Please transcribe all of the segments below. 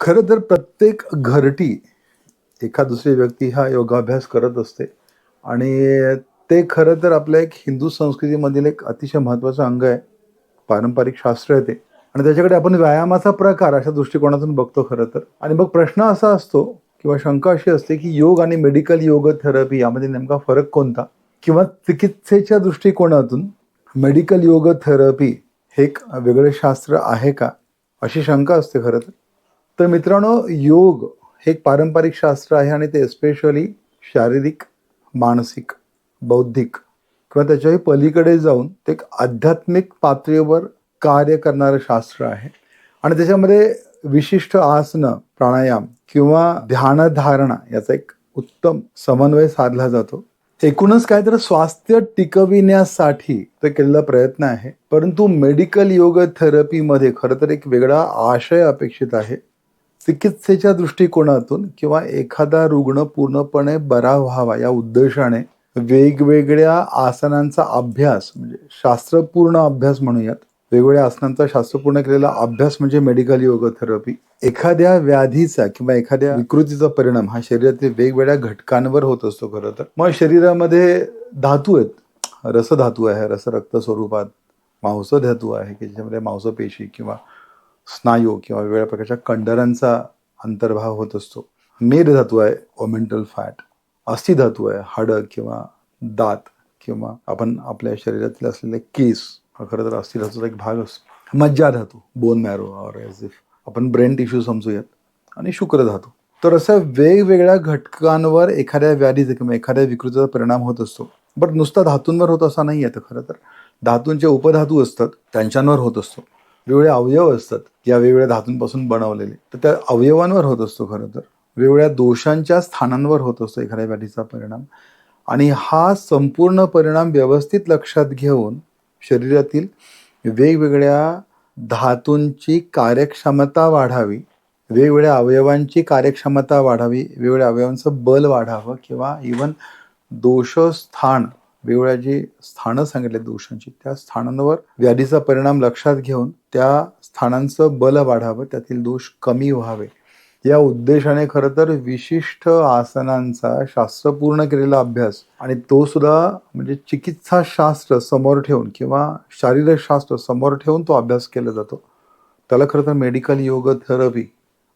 खरं तर प्रत्येक घरटी एखाद दुसरी व्यक्ती हा योगाभ्यास करत असते आणि ते खरं तर आपल्या एक हिंदू संस्कृतीमधील एक अतिशय महत्त्वाचं अंग आहे. पारंपरिक शास्त्र आहे ते आणि त्याच्याकडे आपण व्यायामाचा प्रकार अशा दृष्टिकोनातून बघतो खरं तर. आणि मग प्रश्न असा असतो किंवा शंका अशी असते की योग आणि मेडिकल योग थेरपी यामध्ये नेमका फरक कोणता? किंवा चिकित्सेच्या दृष्टिकोनातून मेडिकल योग थेरपी हे एक वेगळे शास्त्र आहे का? अशी शंका असते खरं तर. तर मित्रांनो, योग हे एक पारंपरिक शास्त्र आहे आणि ते स्पेशली शारीरिक, मानसिक, बौद्धिक किंवा त्याच्याही पलीकडे जाऊन ते एक आध्यात्मिक पातळीवर कार्य करणारं शास्त्र आहे. आणि त्याच्यामध्ये विशिष्ट आसनं, प्राणायाम किंवा ध्यानधारणा याचा एक उत्तम समन्वय साधला जातो. एकूणच काय तर स्वास्थ्य टिकविण्यासाठी ते केलेला प्रयत्न आहे. परंतु मेडिकल योग थेरपीमध्ये खरं तर एक वेगळा आशय अपेक्षित आहे. चिकित्सेच्या दृष्टिकोनातून किंवा एखादा रुग्ण पूर्णपणे बरा व्हावा या उद्देशाने वेगवेगळ्या आसनांचा अभ्यास म्हणजे शास्त्रपूर्ण अभ्यास म्हणूयात. वेगवेगळ्या आसनांचा शास्त्रपूर्ण केलेला अभ्यास म्हणजे मेडिकल योग थेरपी. एखाद्या व्याधीचा किंवा एखाद्या विकृतीचा परिणाम हा शरीरातील वेगवेगळ्या घटकांवर होत असतो खरं तर. मग शरीरामध्ये धातू आहेत. रसधातू आहे, रसरक्त स्वरूपात. मांसधातू आहे की ज्याच्यामध्ये मांसपेशी किंवा स्नायू किंवा वेगवेगळ्या प्रकारच्या कंडरांचा अंतर्भाव होत असतो. मेदधातू आहे, ओमेंटल फॅट. अस्थिधातू आहे, हाडं किंवा दात किंवा आपण आपल्या शरीरातील असलेले केस हा खरं तर अस्थिधातूचा एक भाग असतो. मज्जाधातू, bone marrow or as if आपण ब्रेन टिश्यू समजूयात. आणि शुक्रधातू. तर अशा वेगवेगळ्या घटकांवर एखाद्या व्याधीचा किंवा एखाद्या विकृतीचा परिणाम होत असतो. बट नुसता धातूंवर होत असा नाही आहे. तर खरं तर धातूंचे उपधातू असतात त्यांच्यावर होत असतो. वेगवेगळे अवयव असतात या वेगवेगळ्या धातूंपासून बनवलेले, तर त्या अवयवांवर होत असतो खरं तर. वेगवेगळ्या दोषांच्या स्थानांवर होत असतो एखाद्या व्याधीचा परिणाम. आणि हा संपूर्ण परिणाम व्यवस्थित लक्षात घेऊन शरीरातील वेगवेगळ्या धातूंची कार्यक्षमता वाढावी, वेगवेगळ्या अवयवांची कार्यक्षमता वाढावी, वेगवेगळ्या अवयवांचं बल वाढावं किंवा इवन दोषस्थान वेगवेगळ्या जी स्थानं सांगितले दोषांची त्या स्थानांवर व्याधीचा परिणाम लक्षात घेऊन त्या स्थानांचं बल वाढावं, त्यातील दोष कमी व्हावे या उद्देशाने खरं तर विशिष्ट आसनांचा शास्त्रपूर्ण केलेला अभ्यास आणि तो सुद्धा म्हणजे चिकित्साशास्त्र समोर ठेवून किंवा शास्त्र समोर ठेवून तो अभ्यास केला जातो. त्याला खरं तर मेडिकल योग थेरपी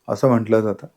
असं म्हटलं जातं.